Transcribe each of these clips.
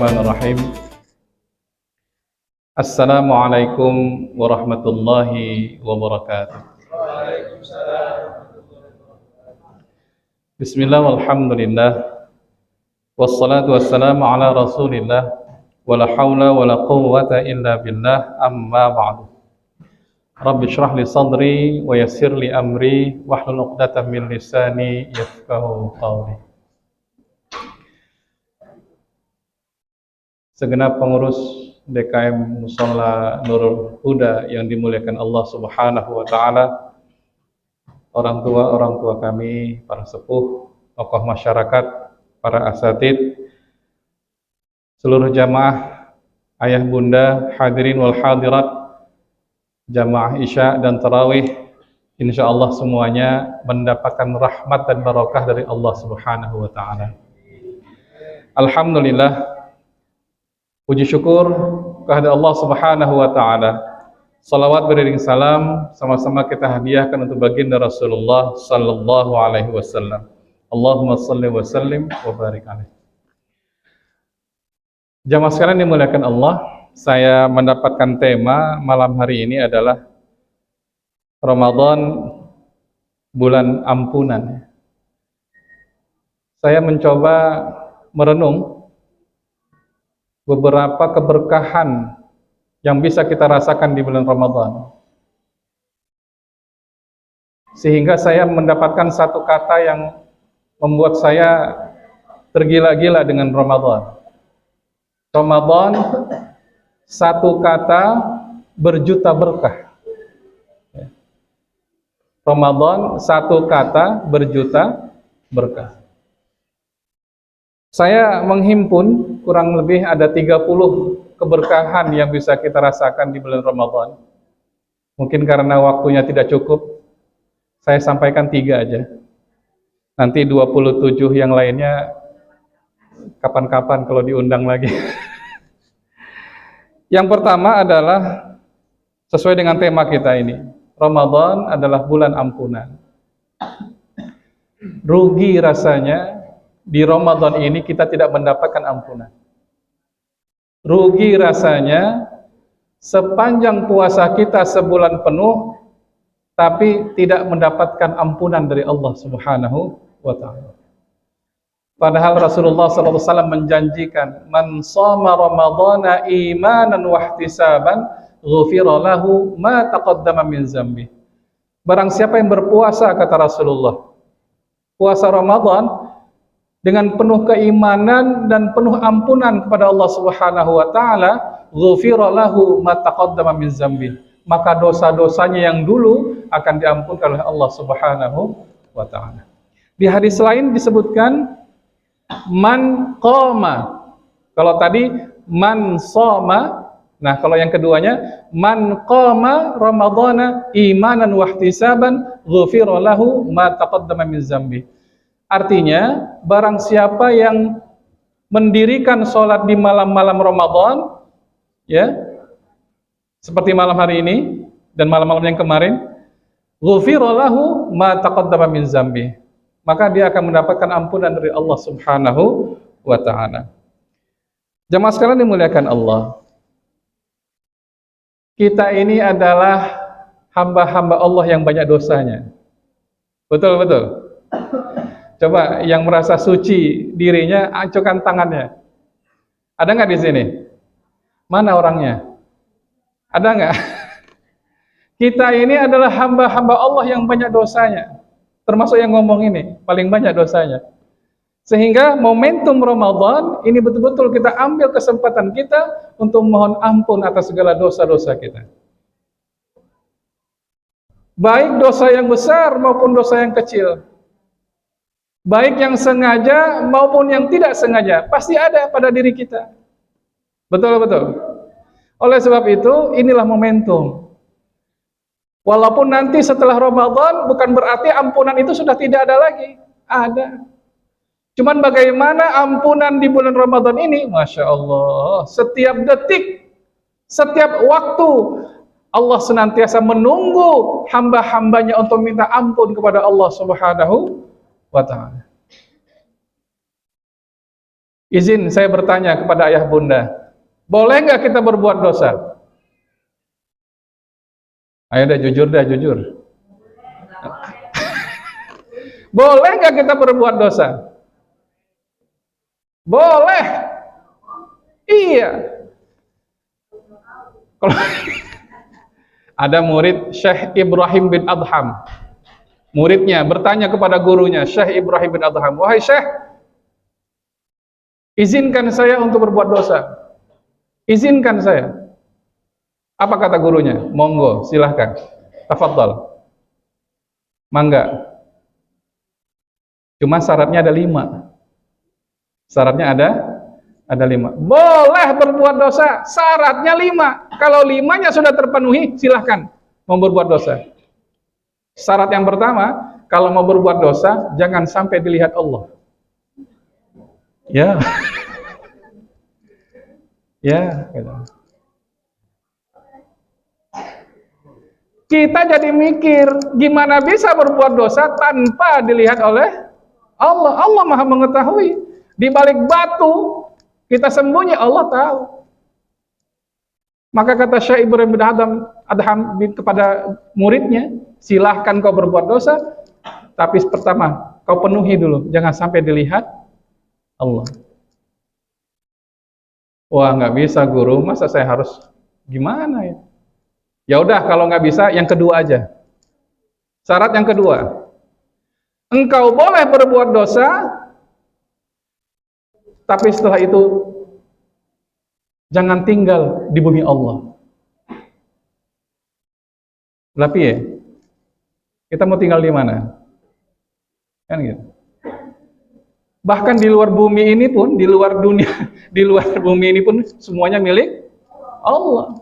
Bismillahirrahmanirrahim. Assalamualaikum warahmatullahi wabarakatuh. Bismillah walhamdulillah. Wassalatu wassalamu ala rasulillah. Wala hawla wala quwwata illa billah, amma ba'du. Rabbi shrah li sadri wa yassir li amri wahlul 'uqdatam min lisani yafqahu qawli. Segenap pengurus DKM Mushola Nurul Huda yang dimuliakan Allah Subhanahu wa taala, orang tua kami, para sepuh, tokoh masyarakat, para asatid, seluruh jamaah, ayah bunda, hadirin wal hadirat, jamaah Isya dan Tarawih, insyaallah semuanya mendapatkan rahmat dan barakah dari Allah Subhanahu wa taala. Alhamdulillah, puji syukur kehadirat Allah Subhanahu wa taala. Salawat beriring salam sama-sama kita hadiahkan untuk baginda Rasulullah sallallahu alaihi wasallam. Allahumma shalli wa sallim wa barik alaihi. Jamaah sekalian dimuliakan Allah, saya mendapatkan tema malam hari ini adalah Ramadan, bulan ampunan. Saya mencoba merenung beberapa keberkahan yang bisa kita rasakan di bulan Ramadan, sehingga saya mendapatkan satu kata yang membuat saya tergila-gila dengan Ramadan. Ramadan, satu kata berjuta berkah. Ramadan, satu kata berjuta berkah. Saya menghimpun kurang lebih ada 30 keberkahan yang bisa kita rasakan di bulan Ramadan. Mungkin karena waktunya tidak cukup, saya sampaikan 3 aja. Nanti 27 yang lainnya kapan-kapan kalau diundang lagi. Yang pertama adalah sesuai dengan tema kita ini. Ramadan adalah bulan ampunan. Rugi rasanya di Ramadan ini kita tidak mendapatkan ampunan. Rugi rasanya sepanjang puasa kita sebulan penuh tapi tidak mendapatkan ampunan dari Allah Subhanahu wa taala. Padahal Rasulullah sallallahu alaihi wasallam menjanjikan, "Man shoma ramadhana imanan wa ihtisaban, ghufira lahu ma taqaddama min dzambi." Barang siapa yang berpuasa, kata Rasulullah, puasa Ramadan dengan penuh keimanan dan penuh ampunan kepada Allah Subhanahu wa taala, ghufira lahu ma taqaddama min dzambi. Maka dosa-dosanya yang dulu akan diampunkan oleh Allah Subhanahu wa taala. Di hadis lain disebutkan man qama. Kalau tadi man shoma, nah kalau yang keduanya man qama ramadhana imanan wa ihtisaban, ghufira lahu ma taqaddama min dzambi. Artinya, barang siapa yang mendirikan sholat di malam-malam Ramadan, ya, seperti malam hari ini dan malam-malam yang kemarin, ghufira lahu ma taqaddama min dzambi, maka dia akan mendapatkan ampunan dari Allah Subhanahu wa taala. Jamaah sekalian dimuliakan Allah, kita ini adalah hamba-hamba Allah yang banyak dosanya. Betul-betul. Coba yang merasa suci dirinya, acungkan tangannya. Ada nggak di sini? Mana orangnya? Ada nggak? Kita ini adalah hamba-hamba Allah yang banyak dosanya. Termasuk yang ngomong ini, paling banyak dosanya. Sehingga momentum Ramadan ini betul-betul kita ambil kesempatan kita untuk mohon ampun atas segala dosa-dosa kita. Baik dosa yang besar maupun dosa yang kecil. Baik yang sengaja maupun yang tidak sengaja, pasti ada pada diri kita. Betul-betul. Oleh sebab itu, inilah momentum. Walaupun nanti setelah Ramadan, bukan berarti ampunan itu sudah tidak ada lagi. Ada. Cuman bagaimana ampunan di bulan Ramadan ini? Masya Allah, setiap detik, setiap waktu, Allah senantiasa menunggu hamba-hambanya untuk minta ampun kepada Allah Subhanahu wa ta'ala. Izin saya bertanya kepada ayah bunda, boleh nggak kita berbuat dosa? Ayo dah jujur. Boleh nggak kita berbuat dosa? Boleh. Iya. Kalau ada murid Syekh Ibrahim bin Adham, muridnya bertanya kepada gurunya Syekh Ibrahim bin Adham, wahai Syekh, izinkan saya untuk berbuat dosa. Izinkan saya. Apa kata gurunya? Monggo, silahkan. Tafadhal. Mangga. Cuma syaratnya ada 5. Syaratnya ada 5. Boleh berbuat dosa, syaratnya 5. Kalau 5-nya sudah terpenuhi, silahkan mau berbuat dosa. Syarat yang pertama, kalau mau berbuat dosa, jangan sampai dilihat Allah. Ya. Ya. Kita jadi mikir, gimana bisa berbuat dosa tanpa dilihat oleh Allah. Allah Maha mengetahui. Di balik batu kita sembunyi, Allah tahu. Maka kata Syekh Ibrahim bin Adham kepada muridnya, silahkan kau berbuat dosa, tapi pertama kau penuhi dulu, jangan sampai dilihat Allah. Wah, nggak bisa guru, masa saya harus gimana ya? Ya udah, kalau nggak bisa, yang kedua aja. Syarat yang kedua, engkau boleh berbuat dosa, tapi setelah itu jangan tinggal di bumi Allah. Tapi ya, kita mau tinggal di mana? Kan gitu. Bahkan di luar bumi ini pun, di luar dunia, di luar bumi ini pun semuanya milik Allah.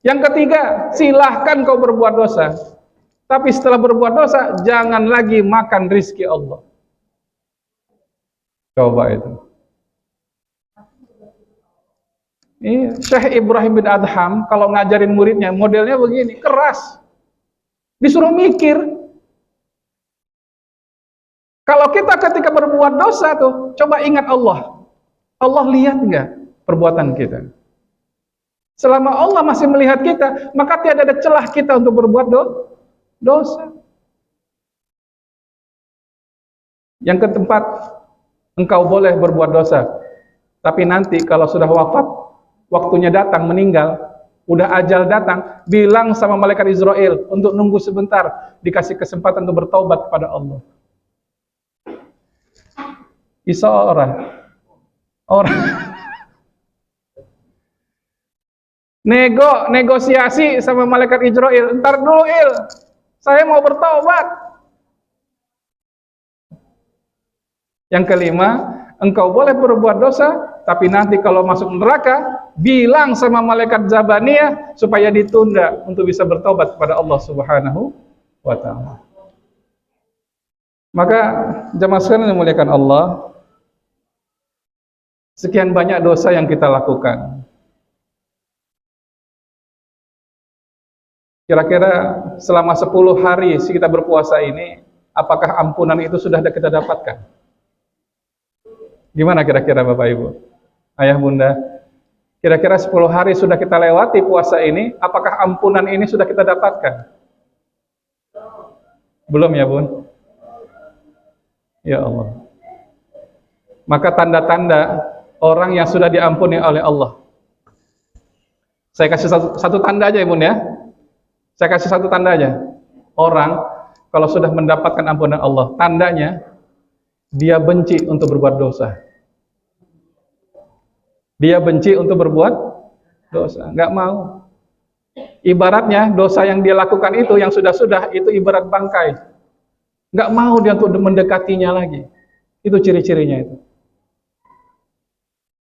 Yang ketiga, silahkan kau berbuat dosa, tapi setelah berbuat dosa, jangan lagi makan rizki Allah. Coba itu. Syekh Ibrahim bin Adham kalau ngajarin muridnya, modelnya begini, keras. Disuruh mikir. Kalau kita ketika berbuat dosa tuh, coba ingat Allah. Allah lihat nggak perbuatan kita? Selama Allah masih melihat kita, maka tidak ada celah kita untuk berbuat dosa. Yang keempat, engkau boleh berbuat dosa, tapi nanti kalau sudah wafat, waktunya datang, meninggal, udah ajal datang, bilang sama malaikat Israel untuk nunggu sebentar, dikasih kesempatan untuk bertaubat kepada Allah. Isa orang negosiasi sama malaikat Israel, entar dulu saya mau bertaubat. Yang kelima, engkau boleh berbuat dosa, tapi nanti kalau masuk neraka, bilang sama malaikat Zabaniyah supaya ditunda untuk bisa bertobat kepada Allah Subhanahu wa ta'ala. Maka jemaah sekalian yang dimuliakan Allah, sekian banyak dosa yang kita lakukan. Kira-kira selama 10 hari kita berpuasa ini, apakah ampunan itu sudah kita dapatkan? Gimana kira-kira Bapak Ibu? Ayah Bunda? Kira-kira 10 hari sudah kita lewati puasa ini, apakah ampunan ini sudah kita dapatkan? Belum ya Bun? Ya Allah. Maka tanda-tanda orang yang sudah diampuni oleh Allah. Saya kasih satu tanda aja ya Bun ya. Saya kasih satu tanda aja. Orang kalau sudah mendapatkan ampunan Allah, tandanya dia benci untuk berbuat dosa. Dia benci untuk berbuat dosa, nggak mau. Ibaratnya dosa yang dia lakukan itu, yang sudah-sudah, itu ibarat bangkai. Nggak mau dia untuk mendekatinya lagi. Itu ciri-cirinya itu.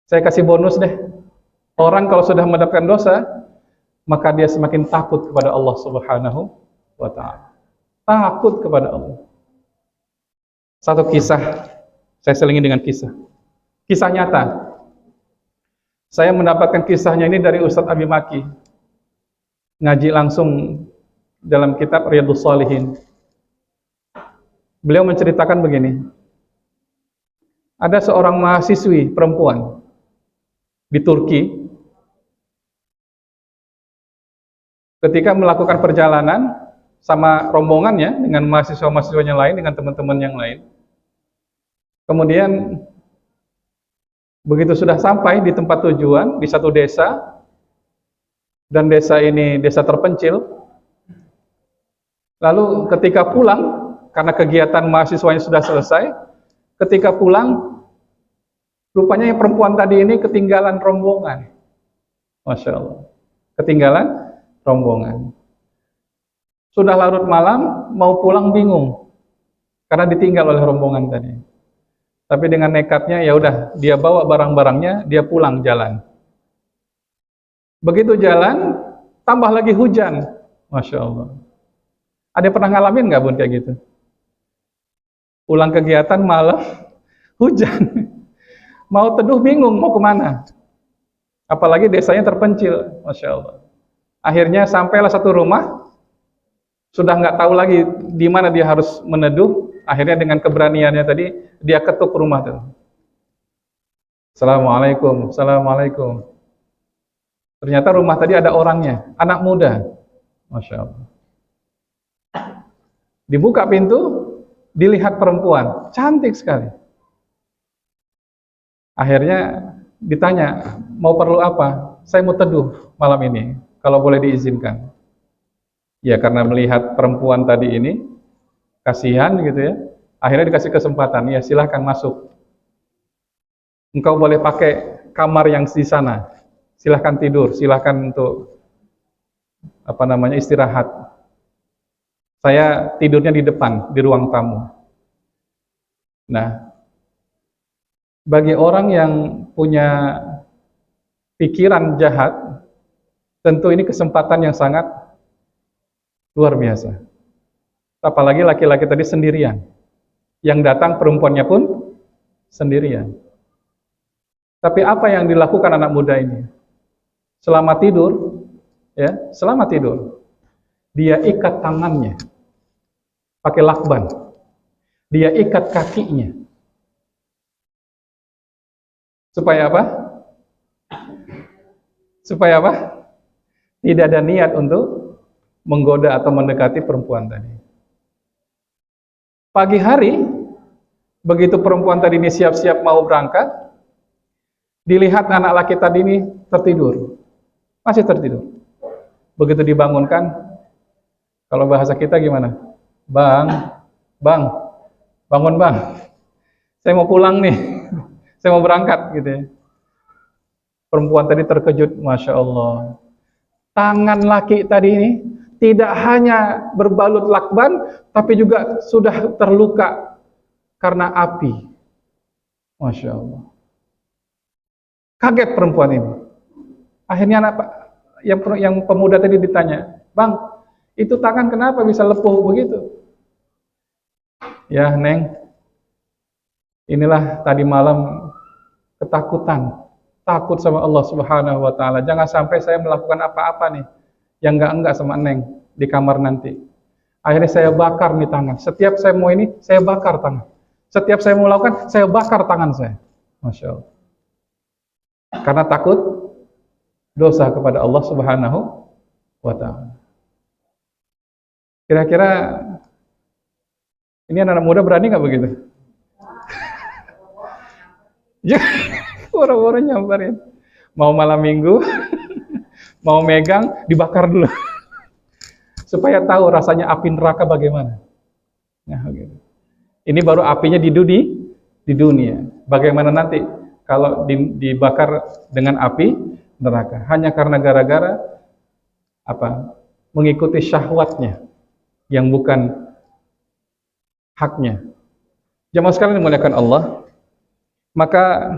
Saya kasih bonus deh. Orang kalau sudah mendapatkan dosa, maka dia semakin takut kepada Allah Subhanahu wa ta'ala. Takut kepada Allah. Satu kisah, saya selingi dengan kisah. Kisah nyata. Saya mendapatkan kisahnya ini dari Ustadz Abi Maki. Ngaji langsung dalam kitab Riyadhus Shalihin. Beliau menceritakan begini. Ada seorang mahasiswi perempuan di Turki, ketika melakukan perjalanan sama rombongannya dengan mahasiswa-mahasiswanya lain, dengan teman-teman yang lain. Kemudian begitu sudah sampai di tempat tujuan, di satu desa, dan desa ini desa terpencil, lalu ketika pulang, karena kegiatan mahasiswanya sudah selesai, ketika pulang, rupanya yang perempuan tadi ini ketinggalan rombongan. Masya Allah, ketinggalan rombongan. Sudah larut malam, mau pulang bingung karena ditinggal oleh rombongan tadi. Tapi dengan nekatnya, ya udah, dia bawa barang-barangnya, dia pulang jalan. Begitu jalan, tambah lagi hujan. Masya Allah. Ada yang pernah ngalamin nggak bun kayak gitu? Pulang kegiatan malam, hujan. Mau teduh bingung, mau kemana? Apalagi desanya terpencil. Masya Allah. Akhirnya sampailah satu rumah, sudah nggak tahu lagi di mana dia harus meneduh. Akhirnya dengan keberaniannya tadi, dia ketuk rumah tuh. Assalamualaikum, assalamualaikum. Ternyata rumah tadi ada orangnya, anak muda. Masya Allah. Dibuka pintu, dilihat perempuan, cantik sekali. Akhirnya ditanya, mau perlu apa? Saya mau teduh malam ini, kalau boleh diizinkan. Ya karena melihat perempuan tadi ini, kasihan gitu ya, akhirnya dikasih kesempatan, ya silahkan masuk. Engkau boleh pakai kamar yang di sana, silahkan tidur, silahkan untuk istirahat. Saya tidurnya di depan, di ruang tamu. Nah, bagi orang yang punya pikiran jahat, tentu ini kesempatan yang sangat luar biasa. Apalagi laki-laki tadi sendirian. Yang datang perempuannya pun sendirian. Tapi apa yang dilakukan anak muda ini? Selama tidur, dia ikat tangannya pakai lakban. Dia ikat kakinya. Supaya apa? Supaya apa? Tidak ada niat untuk menggoda atau mendekati perempuan tadi. Pagi hari, begitu perempuan tadi ini siap-siap mau berangkat, dilihat anak laki tadi ini tertidur. Masih tertidur. Begitu dibangunkan, kalau bahasa kita gimana? Bang, bangun bang. Saya mau pulang nih. Saya mau berangkat gitu ya. Perempuan tadi terkejut, Masya Allah. Tangan laki tadi ini tidak hanya berbalut lakban, tapi juga sudah terluka karena api. Masya Allah. Kaget perempuan ini. Akhirnya yang pemuda tadi ditanya, Bang, itu tangan kenapa bisa lepuh begitu? Ya Neng, inilah tadi malam ketakutan. Takut sama Allah Subhanahu wa Ta'ala. Jangan sampai saya melakukan apa-apa nih yang enggak sama Neng di kamar nanti. Akhirnya saya bakar nih tangan. Setiap saya mau ini, saya bakar tangan. Setiap saya mau lakukan, saya bakar tangan saya. Masya Allah. Karena takut dosa kepada Allah Subhanahu wa Ta'ala. Kira-kira ini anak muda berani nggak begitu? Ya, orang-orang nyamperin. Mau malam minggu, mau megang, dibakar dulu. Supaya tahu rasanya api neraka bagaimana. Nah, gitu. Ini baru apinya di dunia. Bagaimana nanti kalau dibakar dengan api neraka? Hanya karena gara-gara mengikuti syahwatnya yang bukan haknya. Jamaah sekalian dimuliakan Allah. Maka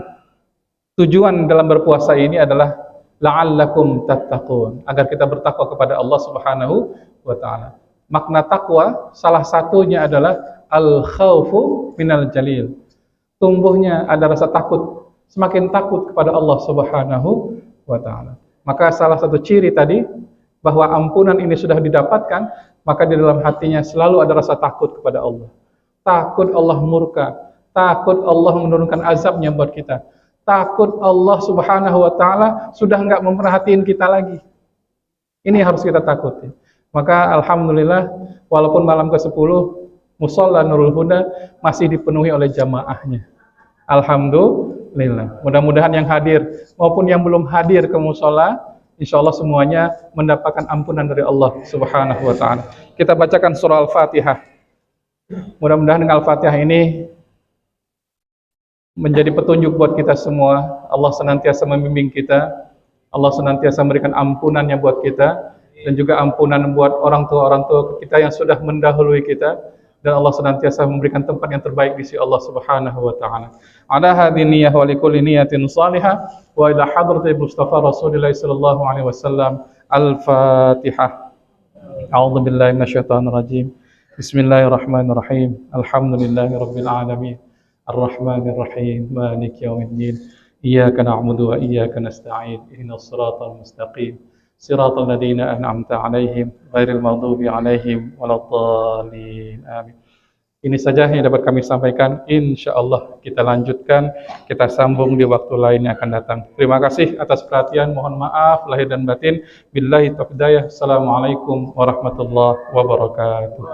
tujuan dalam berpuasa ini adalah la'allakum tattaqun, agar kita bertakwa kepada Allah Subhanahu wa Ta'ala. Makna takwa salah satunya adalah al-khaufu minal jalil. Tumbuhnya ada rasa takut, semakin takut kepada Allah Subhanahu wa Ta'ala. Maka salah satu ciri tadi bahwa ampunan ini sudah didapatkan, maka di dalam hatinya selalu ada rasa takut kepada Allah. Takut Allah murka, takut Allah menurunkan azabnya buat kita, takut Allah Subhanahu wa taala sudah enggak memerhatiin kita lagi. Ini harus kita takuti. Maka alhamdulillah walaupun malam ke-10 Musholla Nurul Huda masih dipenuhi oleh jamaahnya. Alhamdulillah. Mudah-mudahan yang hadir maupun yang belum hadir ke musholla, insyaallah semuanya mendapatkan ampunan dari Allah Subhanahu wa taala. Kita bacakan surah Al-Fatihah. Mudah-mudahan dengan Al-Fatihah ini menjadi petunjuk buat kita semua. Allah senantiasa membimbing kita. Allah senantiasa memberikan ampunannya buat kita dan juga ampunan buat orang tua kita yang sudah mendahului kita, dan Allah senantiasa memberikan tempat yang terbaik di sisi Allah Subhanahu wa taala. Ala hadhihi niyyah wa likulli niyatin salihah wa ila hadratil Mustafa Rasulillah sallallahu alaihi wasallam. Al-Fatihah. A'udzu billahi minasyaitonir rajim. Bismillahirrahmanirrahim. Alhamdulillahirabbil alamin. Ar-Rahmanir Rahim. Maliki yaumiddin. Iyyaka na'budu wa iyyaka nasta'in. Ihdinas siratal mustaqim. Siratal ladzina an'amta 'alaihim ghairil maghdubi 'alaihim waladdallin. Amin. Ini saja yang dapat kami sampaikan. Insyaallah kita lanjutkan, kita sambung di waktu lain yang akan datang. Terima kasih atas perhatian. Mohon maaf lahir dan batin. Billahi taufiq hidayah. Assalamualaikum warahmatullahi wabarakatuh.